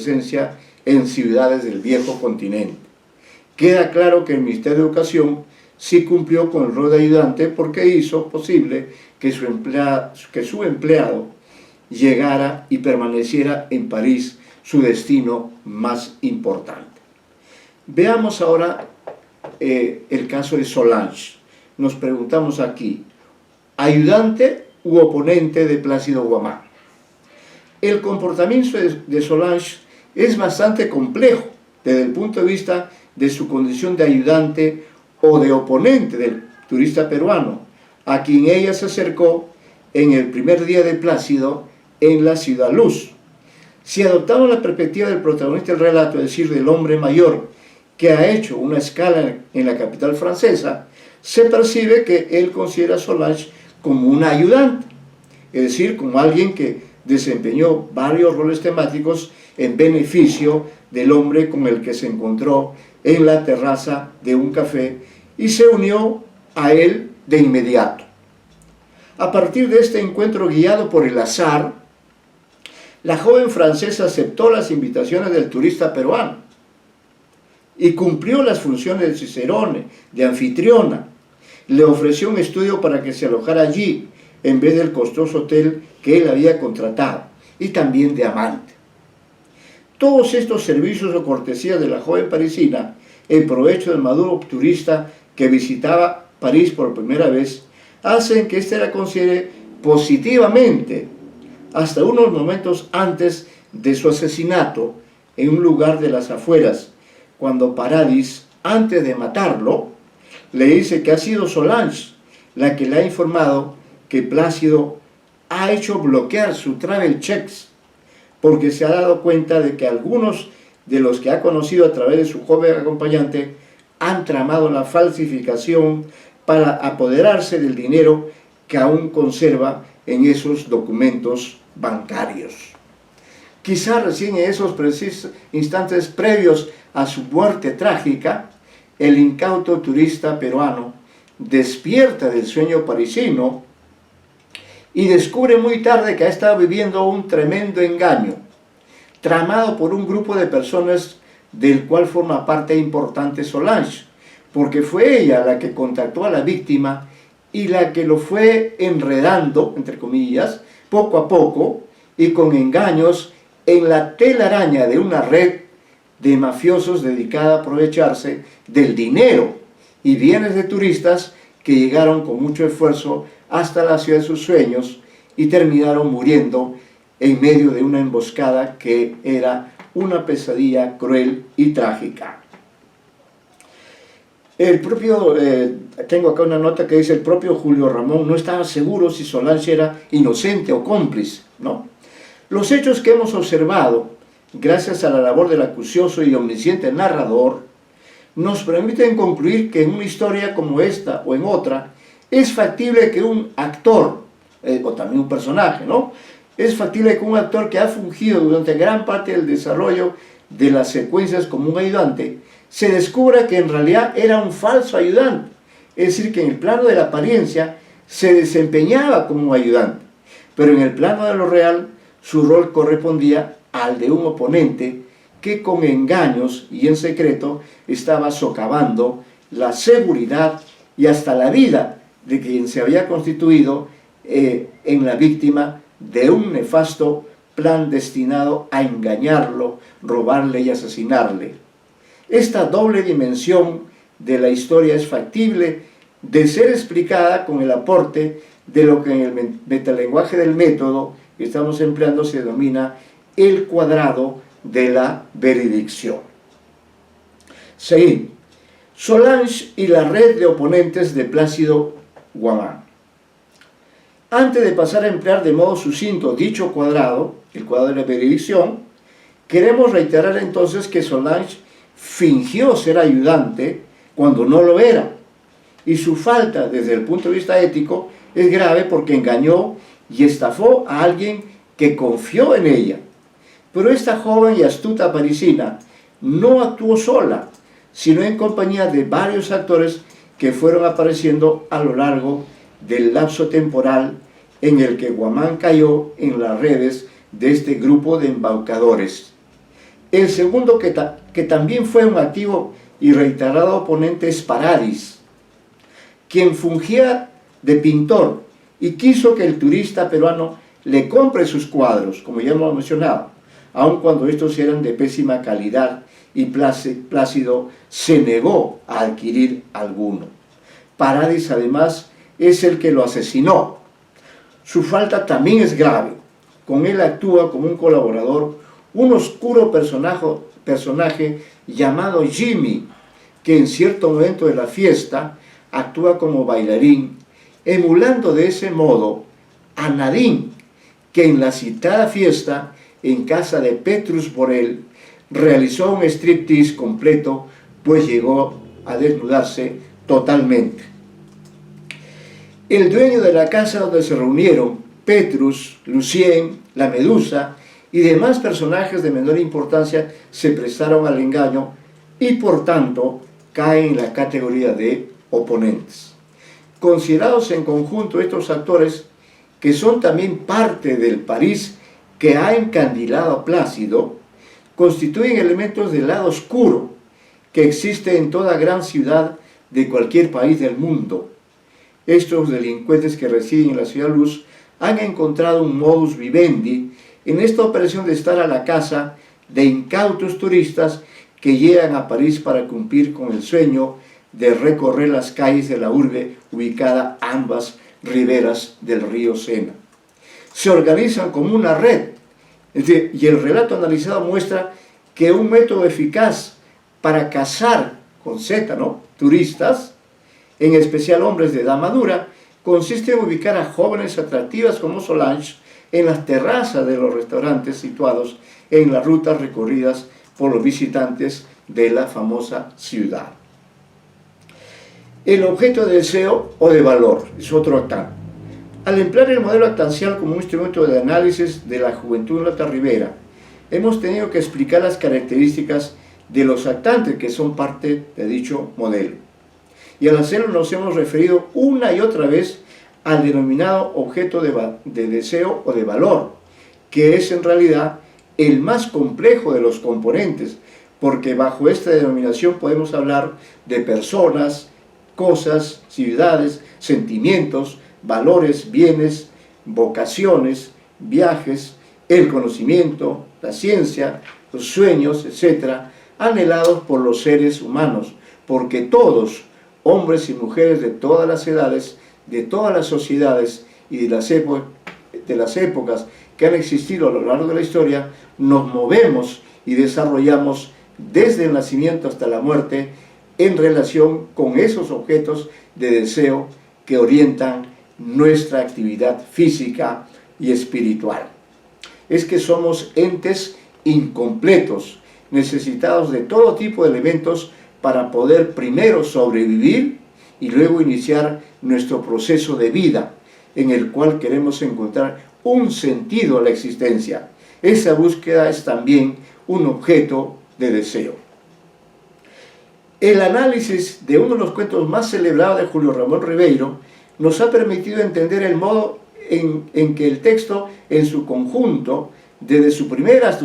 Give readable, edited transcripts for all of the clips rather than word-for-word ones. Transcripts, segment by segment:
presencia en ciudades del viejo continente. Queda claro que el Ministerio de Educación sí cumplió con el rol de ayudante porque hizo posible que su empleado llegara y permaneciera en París, su destino más importante. Veamos ahora el caso de Solange. Nos preguntamos aquí, ¿ayudante u oponente de Plácido Guamán? El comportamiento de Solange es bastante complejo desde el punto de vista de su condición de ayudante o de oponente del turista peruano, a quien ella se acercó en el primer día de Plácido en la Ciudad Luz. Si adoptamos la perspectiva del protagonista del relato, es decir, del hombre mayor que ha hecho una escala en la capital francesa, se percibe que él considera a Solange como una ayudante, es decir, como alguien que desempeñó varios roles temáticos en beneficio del hombre con el que se encontró en la terraza de un café y se unió a él de inmediato. A partir de este encuentro guiado por el azar, la joven francesa aceptó las invitaciones del turista peruano y cumplió las funciones de cicerone, de anfitriona. Le ofreció un estudio para que se alojara allí en vez del costoso hotel que él había contratado, y también de amante. Todos estos servicios o cortesías de la joven parisina, en provecho del maduro turista que visitaba París por primera vez, hacen que éste la considere positivamente hasta unos momentos antes de su asesinato en un lugar de las afueras, cuando Paradis, antes de matarlo, le dice que ha sido Solange la que le ha informado que Plácido ha hecho bloquear su travel checks porque se ha dado cuenta de que algunos de los que ha conocido a través de su joven acompañante han tramado la falsificación para apoderarse del dinero que aún conserva en esos documentos bancarios. Quizá recién en esos precisos instantes previos a su muerte trágica, el incauto turista peruano despierta del sueño parisino y descubre muy tarde que ha estado viviendo un tremendo engaño, tramado por un grupo de personas del cual forma parte importante Solange, porque fue ella la que contactó a la víctima y la que lo fue enredando, entre comillas, poco a poco y con engaños en la telaraña de una red de mafiosos dedicada a aprovecharse del dinero y bienes de turistas que llegaron con mucho esfuerzo hasta la ciudad de sus sueños y terminaron muriendo en medio de una emboscada que era una pesadilla cruel y trágica. Tengo acá una nota que dice: el propio Julio Ramón no estaba seguro si Solange era inocente o cómplice, ¿no? Los hechos que hemos observado, gracias a la labor del acucioso y omnisciente narrador, nos permiten concluir que en una historia como esta o en otra, es factible que un actor, o también un personaje, ¿no? Es factible que un actor que ha fungido durante gran parte del desarrollo de las secuencias como un ayudante, se descubra que en realidad era un falso ayudante, es decir, que en el plano de la apariencia se desempeñaba como un ayudante, pero en el plano de lo real su rol correspondía al de un oponente que con engaños y en secreto estaba socavando la seguridad y hasta la vida de quien se había constituido en la víctima de un nefasto plan destinado a engañarlo, robarle y asesinarle. Esta doble dimensión de la historia es factible de ser explicada con el aporte de lo que en el metalenguaje del método que estamos empleando se denomina el cuadrado de la veredicción. Seguimos. Solange y la red de oponentes de Plácido Guamán. Antes de pasar a emplear de modo sucinto dicho cuadrado, el cuadrado de la veredicción, queremos reiterar entonces que Solange fingió ser ayudante cuando no lo era, y su falta desde el punto de vista ético es grave porque engañó y estafó a alguien que confió en ella. Pero esta joven y astuta parisina no actuó sola, sino en compañía de varios actores que fueron apareciendo a lo largo del lapso temporal en el que Guamán cayó en las redes de este grupo de embaucadores. El segundo, que también fue un activo y reiterado oponente, es Paradis, quien fungía de pintor y quiso que el turista peruano le compre sus cuadros, como ya hemos mencionado, aun cuando estos eran de pésima calidad, y Plácido se negó a adquirir alguno. Paradis, además, es el que lo asesinó. Su falta también es grave. Con él actúa como un colaborador un oscuro personaje llamado Jimmy, que en cierto momento de la fiesta actúa como bailarín, emulando de ese modo a Nadine, que en la citada fiesta, en casa de Petrus Borel, realizó un striptease completo, pues llegó a desnudarse totalmente. El dueño de la casa donde se reunieron, Petrus, Lucien, la Medusa y demás personajes de menor importancia, se prestaron al engaño y por tanto caen en la categoría de oponentes. Considerados en conjunto, estos actores, que son también parte del París que ha encandilado a Plácido, constituyen elementos del lado oscuro que existe en toda gran ciudad de cualquier país del mundo. Estos delincuentes que residen en la Ciudad Luz han encontrado un modus vivendi en esta operación de estar a la caza de incautos turistas que llegan a París para cumplir con el sueño de recorrer las calles de la urbe ubicada a ambas riberas del río Sena. Se organizan como una red, y el relato analizado muestra que un método eficaz para cazar, con Z, ¿no?, turistas, en especial hombres de edad madura, consiste en ubicar a jóvenes atractivas como Solange en las terrazas de los restaurantes situados en las rutas recorridas por los visitantes de la famosa ciudad. El objeto de deseo o de valor es otro actán. Al emplear el modelo actancial como un instrumento de análisis de la juventud en la Ribera, hemos tenido que explicar las características de los actantes que son parte de dicho modelo. Y al hacerlo nos hemos referido una y otra vez al denominado objeto de deseo o de valor, que es en realidad el más complejo de los componentes, porque bajo esta denominación podemos hablar de personas, cosas, ciudades, sentimientos, valores, bienes, vocaciones, viajes, el conocimiento, la ciencia, los sueños, etc., anhelados por los seres humanos, porque todos, hombres y mujeres de todas las edades, de todas las sociedades y de las épocas que han existido a lo largo de la historia, nos movemos y desarrollamos desde el nacimiento hasta la muerte en relación con esos objetos de deseo que orientan nuestra actividad física y espiritual. Es que somos entes incompletos, necesitados de todo tipo de elementos para poder primero sobrevivir y luego iniciar nuestro proceso de vida, en el cual queremos encontrar un sentido a la existencia. Esa búsqueda es también un objeto de deseo. El análisis de uno de los cuentos más celebrados de Julio Ramón Ribeiro nos ha permitido entender el modo en que el texto en su conjunto, desde su primera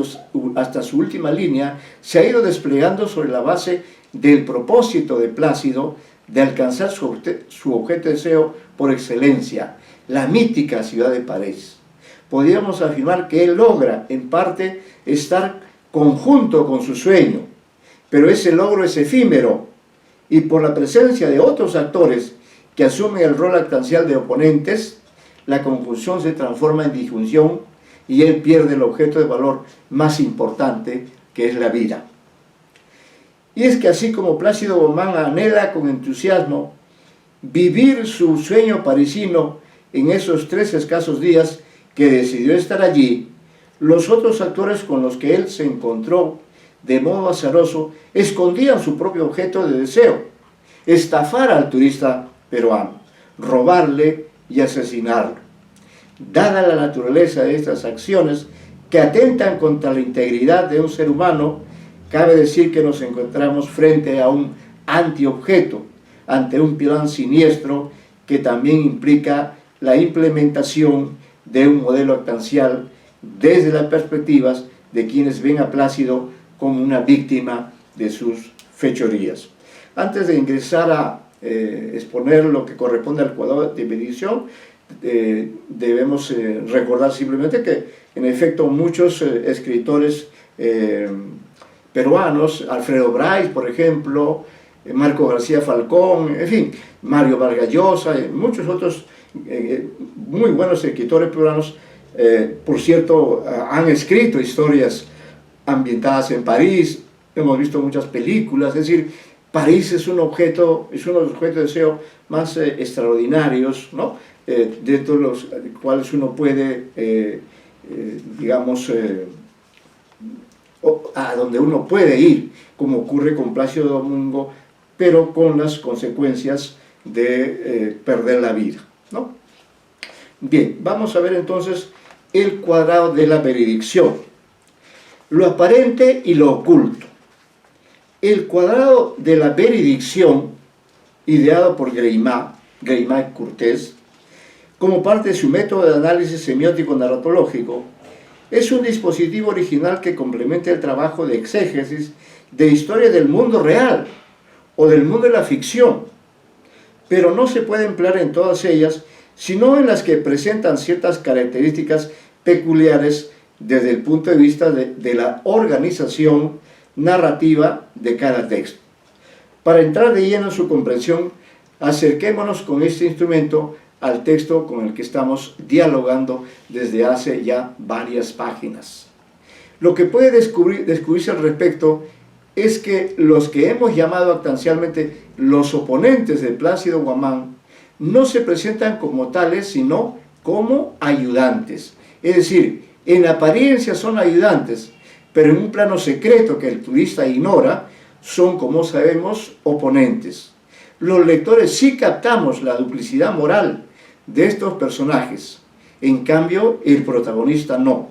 hasta su última línea, se ha ido desplegando sobre la base del propósito de Plácido de alcanzar su objeto de deseo por excelencia, la mítica ciudad de París. Podríamos afirmar que él logra, en parte, estar conjunto con su sueño, pero ese logro es efímero, y por la presencia de otros actores que asumen el rol actancial de oponentes, la conjunción se transforma en disjunción y él pierde el objeto de valor más importante, que es la vida. Y es que así como Plácido Gomán anhela con entusiasmo vivir su sueño parisino en esos 3 escasos días que decidió estar allí, los otros actores con los que él se encontró de modo azaroso escondían su propio objeto de deseo: estafar al turista peruano, robarle y asesinarlo. Dada la naturaleza de estas acciones que atentan contra la integridad de un ser humano, cabe decir que nos encontramos frente a un antiobjeto, ante un plan siniestro que también implica la implementación de un modelo actancial desde las perspectivas de quienes ven a Plácido como una víctima de sus fechorías. Antes de ingresar a exponer lo que corresponde al cuadrado de bendición, debemos recordar simplemente que en efecto muchos escritores peruanos, Alfredo Bryce por ejemplo, Marco García Falcón, en fin, Mario Vargas Llosa, muchos otros muy buenos escritores peruanos, por cierto, han escrito historias ambientadas en París, hemos visto muchas películas, es decir, París es uno de los objetos de deseo más extraordinarios, ¿no? Dentro de los cuales uno puede, digamos, a donde uno puede ir, como ocurre con Plácido Domingo, pero con las consecuencias de perder la vida, ¿no? Bien, vamos a ver entonces el cuadrado de la benedicción, lo aparente y lo oculto. El cuadrado de la benedicción, ideado por Greimat y Curtés, como parte de su método de análisis semiótico narratológico, es un dispositivo original que complementa el trabajo de exégesis de historia del mundo real o del mundo de la ficción, pero no se puede emplear en todas ellas, sino en las que presentan ciertas características peculiares desde el punto de vista de la organización narrativa de cada texto. Para entrar de lleno en su comprensión, acerquémonos con este instrumento al texto con el que estamos dialogando desde hace ya varias páginas. Lo que puede descubrirse al respecto es que los que hemos llamado actancialmente los oponentes de Plácido Guamán no se presentan como tales, sino como ayudantes. Es decir, en apariencia son ayudantes, pero en un plano secreto que el turista ignora, son, como sabemos, oponentes. Los lectores sí captamos la duplicidad moral de estos personajes, en cambio el protagonista no,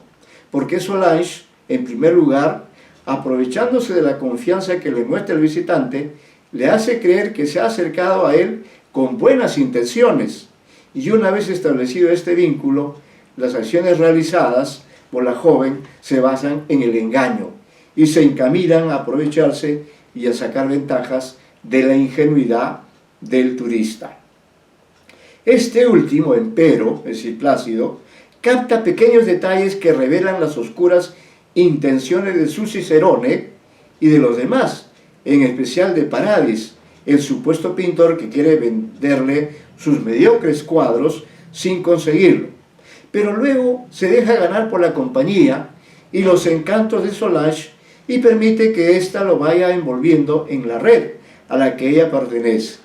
porque Solange, en primer lugar, aprovechándose de la confianza que le muestra el visitante, le hace creer que se ha acercado a él con buenas intenciones, y una vez establecido este vínculo, las acciones realizadas por la joven se basan en el engaño y se encaminan a aprovecharse y a sacar ventajas de la ingenuidad del turista. Este último, empero, es decir, Plácido, capta pequeños detalles que revelan las oscuras intenciones de su Cicerone y de los demás, en especial de Paradis, el supuesto pintor que quiere venderle sus mediocres cuadros sin conseguirlo. Pero luego se deja ganar por la compañía y los encantos de Solange y permite que ésta lo vaya envolviendo en la red a la que ella pertenece.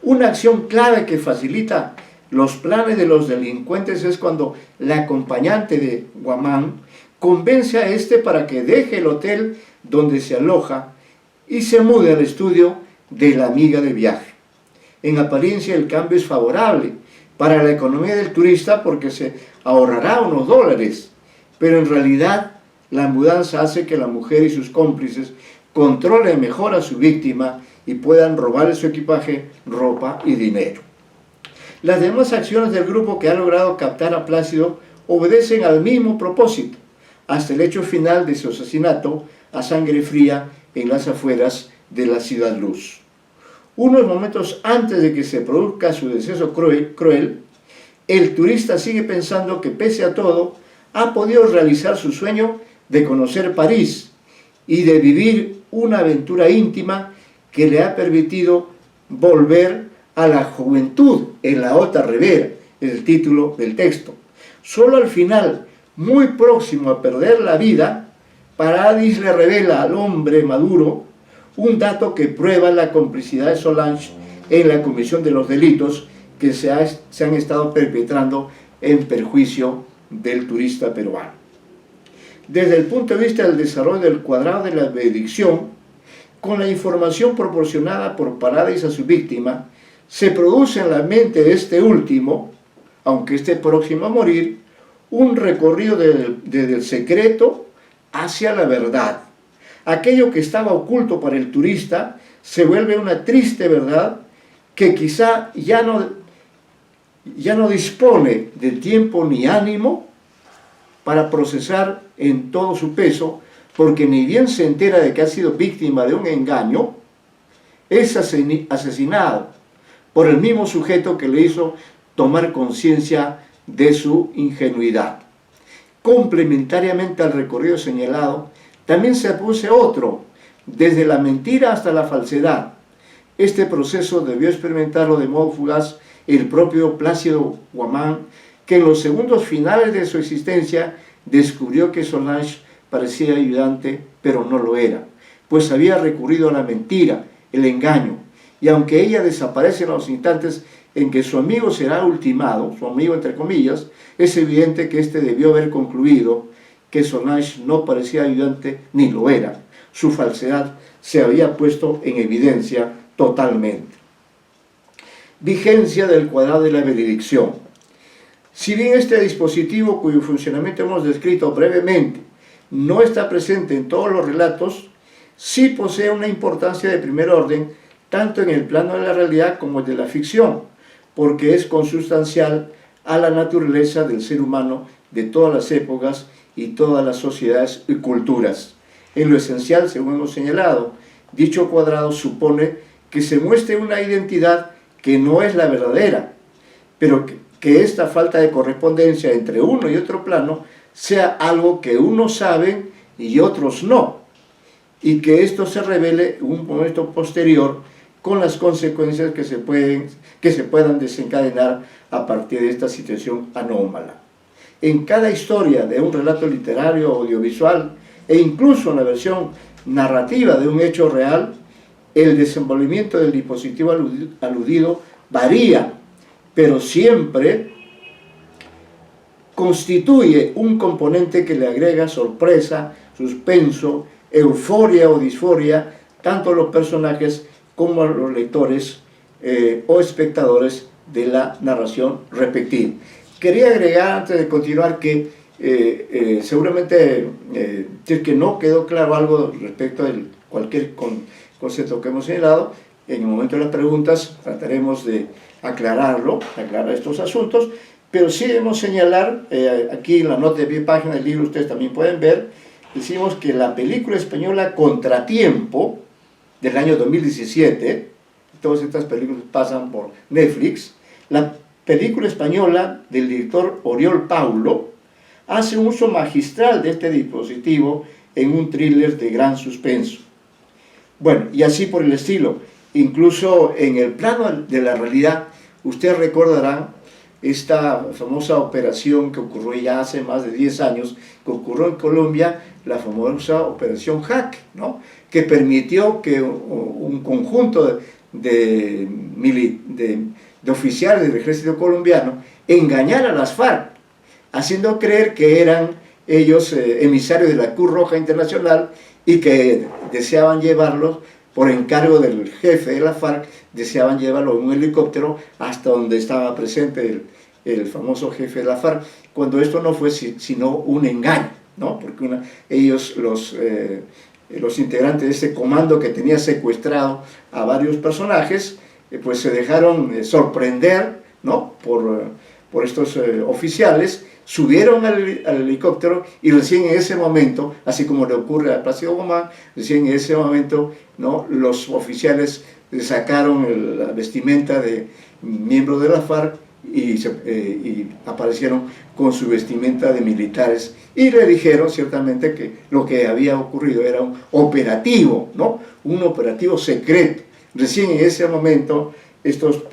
Una acción clave que facilita los planes de los delincuentes es cuando la acompañante de Guamán convence a este para que deje el hotel donde se aloja y se mude al estudio de la amiga de viaje. En apariencia el cambio es favorable para la economía del turista porque se ahorrará unos dólares, pero en realidad la mudanza hace que la mujer y sus cómplices controlen mejor a su víctima y puedan robarle su equipaje, ropa y dinero. Las demás acciones del grupo que ha logrado captar a Plácido obedecen al mismo propósito, hasta el hecho final de su asesinato a sangre fría en las afueras de la Ciudad Luz. Unos momentos antes de que se produzca su deceso cruel, el turista sigue pensando que pese a todo ha podido realizar su sueño de conocer París y de vivir una aventura íntima que le ha permitido volver a la juventud en la Otra Ribera, el título del texto. Solo al final, muy próximo a perder la vida, Paradis le revela al hombre maduro un dato que prueba la complicidad de Solange en la comisión de los delitos que se han estado perpetrando en perjuicio del turista peruano. Desde el punto de vista del desarrollo del cuadrado de la benedicción, con la información proporcionada por Paradis a su víctima, se produce en la mente de este último, aunque esté próximo a morir, un recorrido desde el secreto hacia la verdad. Aquello que estaba oculto para el turista se vuelve una triste verdad que quizá ya no dispone de tiempo ni ánimo para procesar en todo su peso, porque ni bien se entera de que ha sido víctima de un engaño, es asesinado por el mismo sujeto que le hizo tomar conciencia de su ingenuidad. Complementariamente al recorrido señalado, también se produce otro, desde la mentira hasta la falsedad. Este proceso debió experimentarlo de modo fugaz el propio Plácido Guamán, que en los segundos finales de su existencia descubrió que Solange parecía ayudante, pero no lo era, pues había recurrido a la mentira, el engaño, y aunque ella desaparece en los instantes en que su amigo será ultimado, su amigo entre comillas, es evidente que éste debió haber concluido que Solange no parecía ayudante ni lo era. Su falsedad se había puesto en evidencia totalmente. Vigencia del cuadrado de la veredicción. Si bien este dispositivo, cuyo funcionamiento hemos descrito brevemente, no está presente en todos los relatos, sí posee una importancia de primer orden, tanto en el plano de la realidad como el de la ficción, porque es consustancial a la naturaleza del ser humano de todas las épocas y todas las sociedades y culturas. En lo esencial, según hemos señalado, dicho cuadrado supone que se muestre una identidad que no es la verdadera, pero que esta falta de correspondencia entre uno y otro plano sea algo que unos saben y otros no, y que esto se revele en un momento posterior con las consecuencias que se puedan desencadenar a partir de esta situación anómala. En cada historia de un relato literario o audiovisual, e incluso en la versión narrativa de un hecho real, el desenvolvimiento del dispositivo aludido varía, pero siempre constituye un componente que le agrega sorpresa, suspenso, euforia o disforia, tanto a los personajes como a los lectores o espectadores de la narración respectiva. Quería agregar, antes de continuar, que seguramente que no quedó claro algo respecto a cualquier concepto que hemos señalado. En el momento de las preguntas trataremos de aclarar estos asuntos, pero sí debemos señalar, aquí en la nota de pie página del libro ustedes también pueden ver, decimos que la película española Contratiempo, del año 2017, todas estas películas pasan por Netflix, la película española del director Oriol Paulo hace un uso magistral de este dispositivo en un thriller de gran suspenso. Bueno, y así por el estilo. Incluso en el plano de la realidad, ustedes recordarán esta famosa operación que ocurrió ya hace más de 10 años, que ocurrió en Colombia, la famosa operación Jaque, ¿no? Que permitió que un conjunto de oficiales del ejército colombiano engañara a las FARC, haciendo creer que eran ellos emisarios de la Cruz Roja Internacional y que deseaban llevarlos, por encargo del jefe de la FARC, deseaban llevarlo en un helicóptero hasta donde estaba presente el famoso jefe de la FARC, cuando esto no fue sino un engaño, ¿no? Porque ellos, los integrantes de este comando que tenía secuestrado a varios personajes, pues se dejaron sorprender, ¿no? por estos oficiales, subieron al helicóptero y recién en ese momento, así como le ocurre a Plácido Guamán, recién en ese momento, ¿no? Los oficiales sacaron la vestimenta de miembros de la FARC y aparecieron con su vestimenta de militares y le dijeron ciertamente que lo que había ocurrido era un operativo, ¿no? Un operativo secreto. Recién en ese momento estos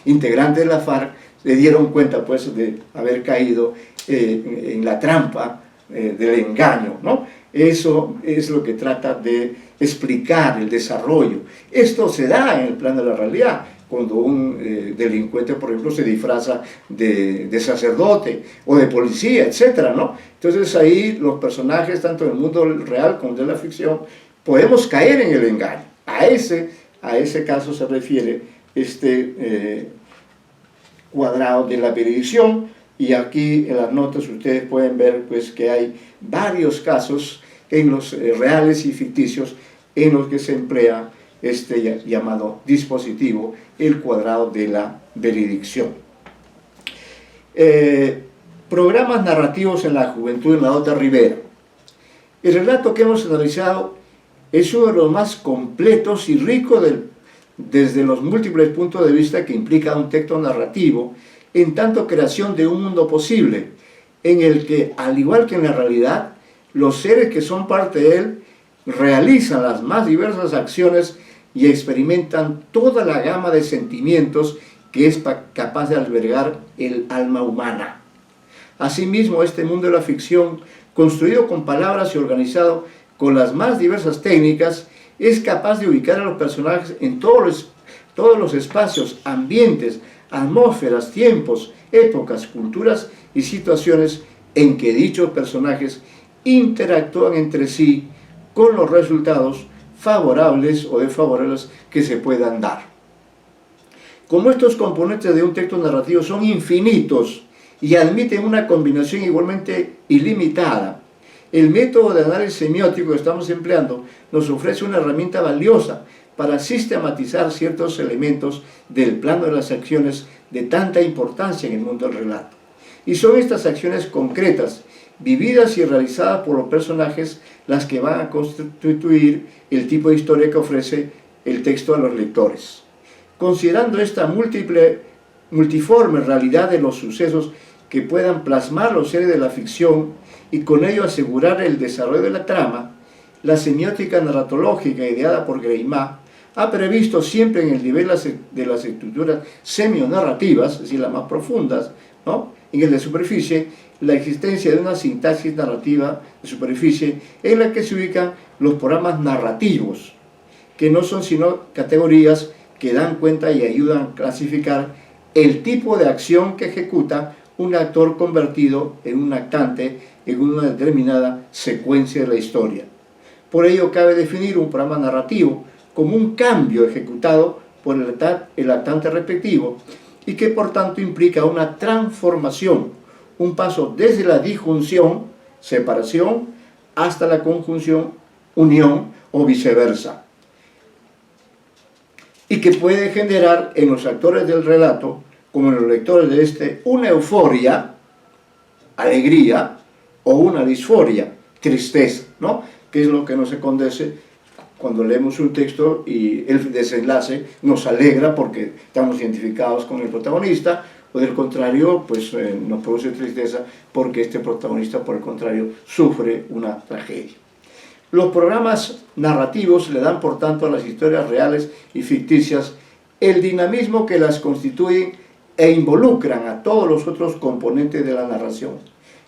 integrantes de la FARC se dieron cuenta, pues, de haber caído en la trampa del engaño, ¿no? Eso es lo que trata de explicar el desarrollo. Esto se da en el plano de la realidad, cuando un delincuente, por ejemplo, se disfraza de sacerdote o de policía, etcétera, ¿no? Entonces ahí los personajes, tanto del mundo real como de la ficción, podemos caer en el engaño. A ese caso se refiere este cuadrado de la veredicción, y aquí en las notas ustedes pueden ver, pues, que hay varios casos en los reales y ficticios en los que se emplea este llamado dispositivo, el cuadrado de la veredicción. Programas narrativos en la juventud en la Ota Rivera. El relato que hemos analizado es uno de los más completos y ricos desde los múltiples puntos de vista que implica un texto narrativo, en tanto creación de un mundo posible, en el que, al igual que en la realidad, los seres que son parte de él realizan las más diversas acciones y experimentan toda la gama de sentimientos que es capaz de albergar el alma humana. Asimismo, este mundo de la ficción, construido con palabras y organizado con las más diversas técnicas, es capaz de ubicar a los personajes en todos los espacios, ambientes, atmósferas, tiempos, épocas, culturas y situaciones en que dichos personajes interactúan entre sí con los resultados favorables o desfavorables que se puedan dar. Como estos componentes de un texto narrativo son infinitos y admiten una combinación igualmente ilimitada, el método de análisis semiótico que estamos empleando nos ofrece una herramienta valiosa para sistematizar ciertos elementos del plano de las acciones de tanta importancia en el mundo del relato. Y son estas acciones concretas, vividas y realizadas por los personajes, las que van a constituir el tipo de historia que ofrece el texto a los lectores. Considerando esta multiforme realidad de los sucesos que puedan plasmar los seres de la ficción y con ello asegurar el desarrollo de la trama, la semiótica narratológica ideada por Greimas ha previsto siempre en el nivel de las estructuras semionarrativas, es decir, las más profundas, ¿no?, en el de superficie, la existencia de una sintaxis narrativa de superficie en la que se ubican los programas narrativos, que no son sino categorías que dan cuenta y ayudan a clasificar el tipo de acción que ejecuta un actor convertido en un actante en una determinada secuencia de la historia. Por ello cabe definir un programa narrativo como un cambio ejecutado por el actante respectivo y que por tanto implica una transformación, un paso desde la disjunción, separación, hasta la conjunción, unión o viceversa, y que puede generar en los actores del relato, como en los lectores de este, una euforia, alegría, o una disforia, tristeza, ¿no?, que es lo que nos acontece cuando leemos un texto y el desenlace nos alegra porque estamos identificados con el protagonista, o del contrario, pues nos produce tristeza porque este protagonista, por el contrario, sufre una tragedia. Los programas narrativos le dan, por tanto, a las historias reales y ficticias el dinamismo que las constituyen e involucran a todos los otros componentes de la narración.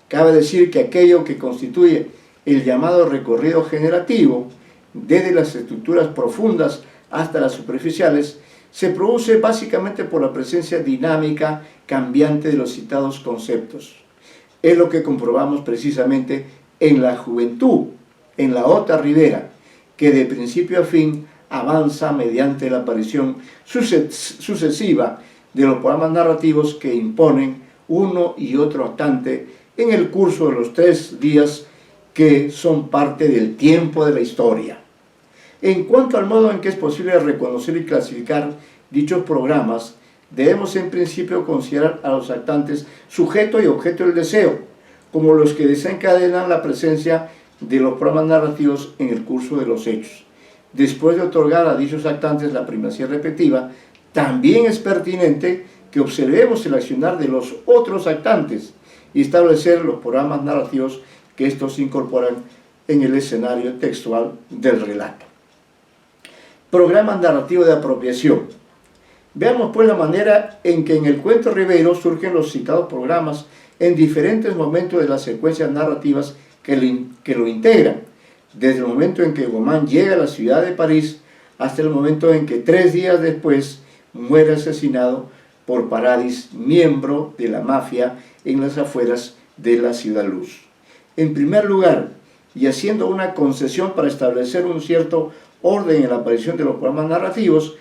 Cabe decir que aquello que constituye el llamado recorrido generativo, desde las estructuras profundas hasta las superficiales, se produce básicamente por la presencia dinámica, cambiante de los citados conceptos. Es lo que comprobamos precisamente en la juventud, en la Ota Rivera, que de principio a fin avanza mediante la aparición sucesiva de los programas narrativos que imponen uno y otro actante en el curso de los 3 días que son parte del tiempo de la historia. En cuanto al modo en que es posible reconocer y clasificar dichos programas, debemos en principio considerar a los actantes sujeto y objeto del deseo, como los que desencadenan la presencia de los programas narrativos en el curso de los hechos. Después de otorgar a dichos actantes la primacía respectiva, también es pertinente que observemos el accionar de los otros actantes y establecer los programas narrativos que estos incorporan en el escenario textual del relato. Programa narrativo de apropiación. Veamos pues la manera en que en el cuento Rivero surgen los citados programas en diferentes momentos de las secuencias narrativas que lo integran, desde el momento en que Gaumont llega a la ciudad de París hasta el momento en que 3 días después muere asesinado por Paradis, miembro de la mafia en las afueras de la Ciudad Luz. En primer lugar, y haciendo una concesión para establecer un cierto orden en la aparición de los programas narrativos,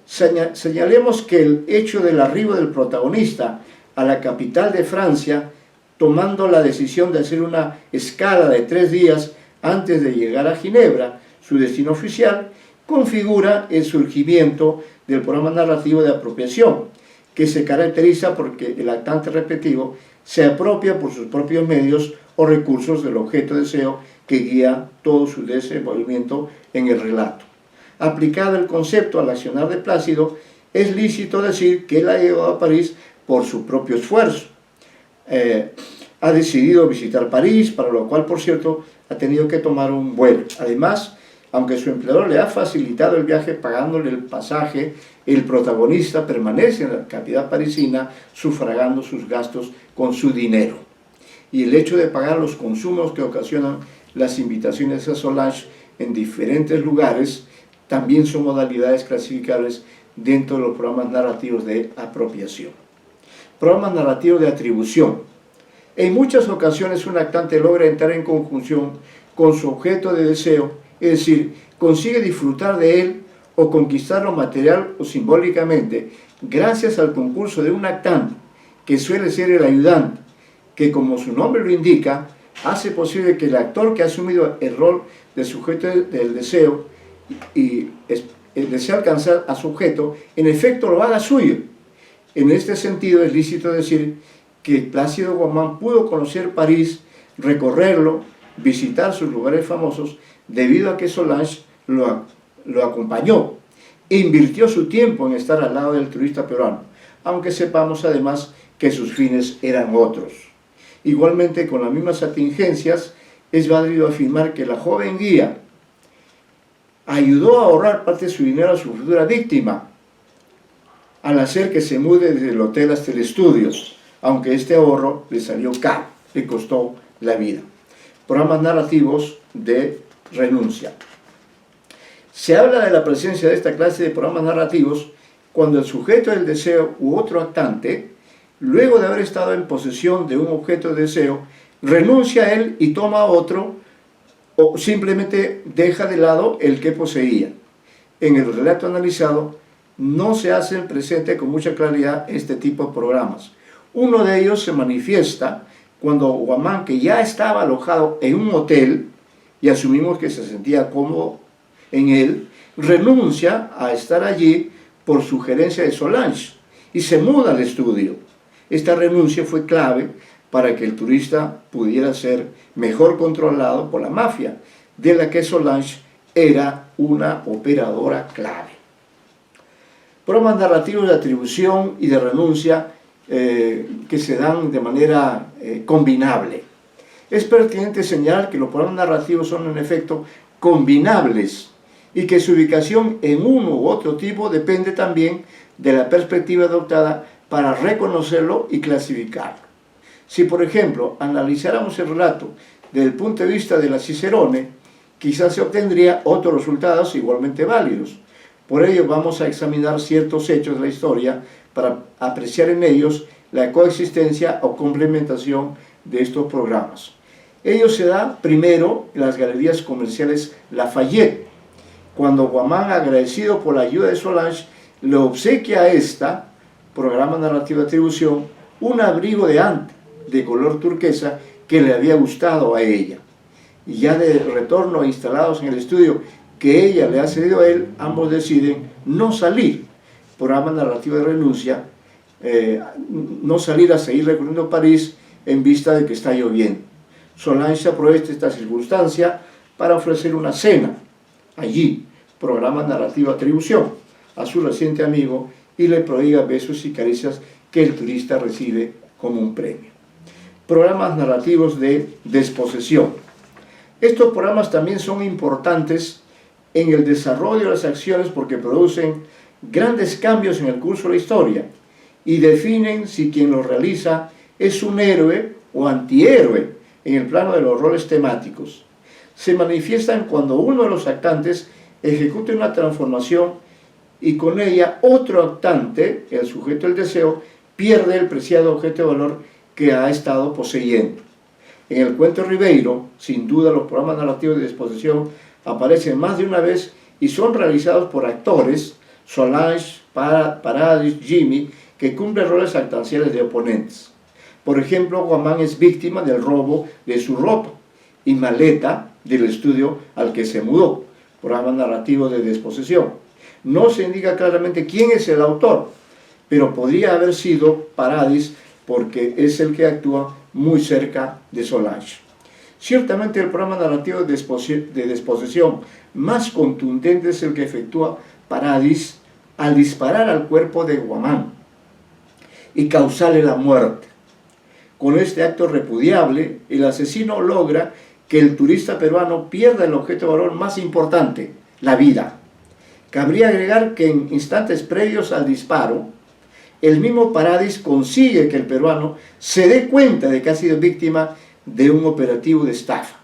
señalemos que el hecho del arribo del protagonista a la capital de Francia, tomando la decisión de hacer una escala de 3 días antes de llegar a Ginebra, su destino oficial, configura el surgimiento del programa narrativo de apropiación, que se caracteriza porque el actante respectivo se apropia por sus propios medios o recursos del objeto de deseo que guía todo su desenvolvimiento en el relato. Aplicado el concepto al accionar de Plácido, es lícito decir que él ha llegado a París por su propio esfuerzo. Ha decidido visitar París, para lo cual, por cierto, ha tenido que tomar un vuelo. Además, aunque su empleador le ha facilitado el viaje pagándole el pasaje, el protagonista permanece en la capital parisina sufragando sus gastos con su dinero. Y el hecho de pagar los consumos que ocasionan las invitaciones a Solange en diferentes lugares también son modalidades clasificables dentro de los programas narrativos de apropiación. Programas narrativos de atribución. En muchas ocasiones un actante logra entrar en conjunción con su objeto de deseo, es decir, consigue disfrutar de él o conquistarlo material o simbólicamente gracias al concurso de un actante, que suele ser el ayudante, que como su nombre lo indica, hace posible que el actor que ha asumido el rol de sujeto del deseo y desea alcanzar a su objeto, en efecto lo haga suyo. En este sentido es lícito decir que Plácido Guamán pudo conocer París, recorrerlo, visitar sus lugares famosos, debido a que Solange lo acompañó e invirtió su tiempo en estar al lado del turista peruano, aunque sepamos además que sus fines eran otros. Igualmente, con las mismas atingencias, es válido afirmar que la joven guía ayudó a ahorrar parte de su dinero a su futura víctima, al hacer que se mude desde el hotel hasta el estudio, aunque este ahorro le salió caro, le costó la vida. Programas narrativos de renuncia. Se habla de la presencia de esta clase de programas narrativos cuando el sujeto del deseo u otro actante, luego de haber estado en posesión de un objeto de deseo, renuncia a él y toma otro, o simplemente deja de lado el que poseía. En el relato analizado no se hacen presente con mucha claridad este tipo de programas. Uno de ellos se manifiesta cuando Guamán, que ya estaba alojado en un hotel, y asumimos que se sentía cómodo en él, renuncia a estar allí por sugerencia de Solange y se muda al estudio. Esta renuncia fue clave para que el turista pudiera ser mejor controlado por la mafia, de la que Solange era una operadora clave. Programas narrativos de atribución y de renuncia que se dan de manera combinable. Es pertinente señalar que los programas narrativos son en efecto combinables y que su ubicación en uno u otro tipo depende también de la perspectiva adoptada para reconocerlo y clasificarlo. Si, por ejemplo, analizáramos el relato desde el punto de vista de la Cicerone, quizás se obtendría otros resultados igualmente válidos. Por ello vamos a examinar ciertos hechos de la historia para apreciar en ellos la coexistencia o complementación de estos programas. Ello se da primero en las galerías comerciales Lafayette, cuando Guamán, agradecido por la ayuda de Solange, le obsequia a esta, programa narrativo de atribución, un abrigo de ante de color turquesa que le había gustado a ella. Y ya de retorno instalados en el estudio que ella le ha cedido a él, ambos deciden no salir. Programa narrativo de renuncia, no salir a seguir recorriendo París en vista de que está lloviendo. Solange aprovecha esta circunstancia para ofrecer una cena allí, programa narrativo de atribución, a su reciente amigo y le prodiga besos y caricias que el turista recibe como un premio. Programas narrativos de desposesión. Estos programas también son importantes en el desarrollo de las acciones porque producen grandes cambios en el curso de la historia y definen si quien los realiza es un héroe o antihéroe en el plano de los roles temáticos. Se manifiestan cuando uno de los actantes ejecuta una transformación y con ella otro actante, el sujeto del deseo, pierde el preciado objeto de valor que ha estado poseyendo. En el cuento Ribeiro, sin duda los programas narrativos de disposición aparecen más de una vez y son realizados por actores, Solange, Paradis, Jimmy, que cumplen roles actanciales de oponentes. Por ejemplo, Guamán es víctima del robo de su ropa y maleta del estudio al que se mudó, programa narrativo de desposesión. No se indica claramente quién es el autor, pero podría haber sido Paradis porque es el que actúa muy cerca de Solange. Ciertamente el programa narrativo de desposesión más contundente es el que efectúa Paradis al disparar al cuerpo de Guamán y causarle la muerte. Con este acto repudiable, el asesino logra que el turista peruano pierda el objeto de valor más importante, la vida. Cabría agregar que en instantes previos al disparo, el mismo Paradis consigue que el peruano se dé cuenta de que ha sido víctima de un operativo de estafa.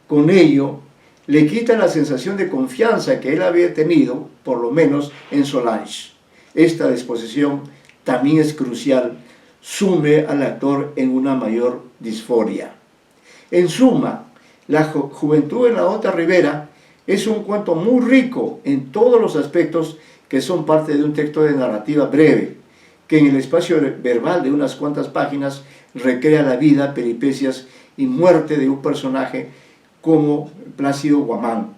Con ello, le quita la sensación de confianza que él había tenido, por lo menos en Solange. Esta disposición también es crucial, sume al actor en una mayor disforia. En suma, La juventud en la otra ribera es un cuento muy rico en todos los aspectos que son parte de un texto de narrativa breve, que en el espacio verbal de unas cuantas páginas recrea la vida, peripecias y muerte de un personaje como Plácido Guamán.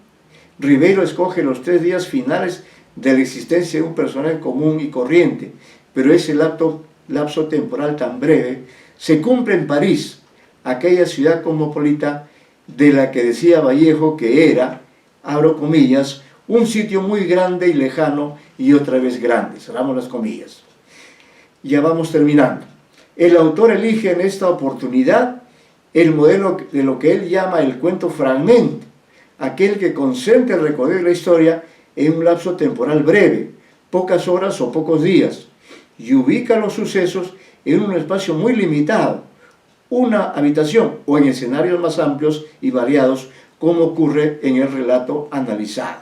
Rivero escoge los 3 días finales de la existencia de un personaje común y corriente, pero ese lapso temporal tan breve se cumple en París, aquella ciudad cosmopolita de la que decía Vallejo que era, abro comillas, un sitio muy grande y lejano y otra vez grande, cerramos las comillas. Ya vamos terminando. El autor elige en esta oportunidad el modelo de lo que él llama el cuento fragmento, aquel que concentra el recorrido de la historia en un lapso temporal breve, pocas horas o pocos días, y ubica los sucesos en un espacio muy limitado, una habitación o en escenarios más amplios y variados, como ocurre en el relato analizado.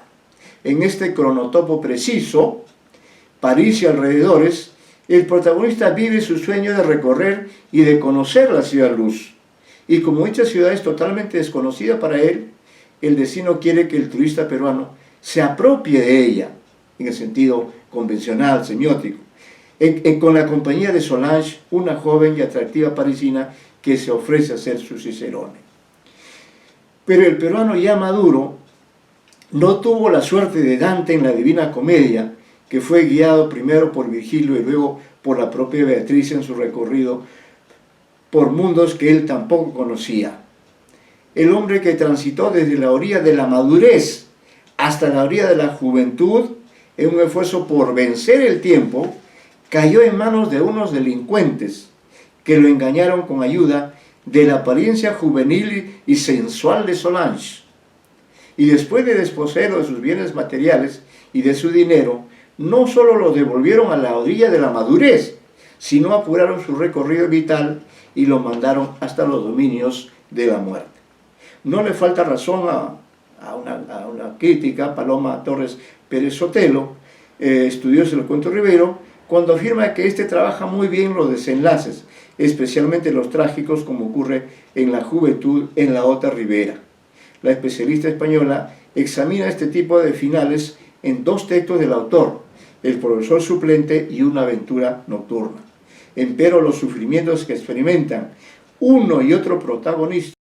En este cronotopo preciso, París y alrededores, el protagonista vive su sueño de recorrer y de conocer la ciudad luz. Y como dicha ciudad es totalmente desconocida para él, el destino quiere que el turista peruano se apropie de ella, en el sentido convencional, semiótico, con la compañía de Solange, una joven y atractiva parisina que se ofrece a ser su cicerone. Pero el peruano ya maduro no tuvo la suerte de Dante en la Divina Comedia, que fue guiado primero por Virgilio y luego por la propia Beatriz en su recorrido por mundos que él tampoco conocía. El hombre que transitó desde la orilla de la madurez hasta la orilla de la juventud, en un esfuerzo por vencer el tiempo, cayó en manos de unos delincuentes que lo engañaron con ayuda de la apariencia juvenil y sensual de Solange. Y después de desposeerlo de sus bienes materiales y de su dinero, no solo lo devolvieron a la orilla de la madurez, sino apuraron su recorrido vital y lo mandaron hasta los dominios de la muerte. No le falta razón a una crítica, Paloma Torres Pérez Sotelo, estudiosa del cuento Rivero, cuando afirma que este trabaja muy bien los desenlaces, especialmente los trágicos, como ocurre en La juventud en la otra ribera. La especialista española examina este tipo de finales en 2 textos del autor, El profesor suplente y Una aventura nocturna. Empero los sufrimientos que experimentan uno y otro protagonista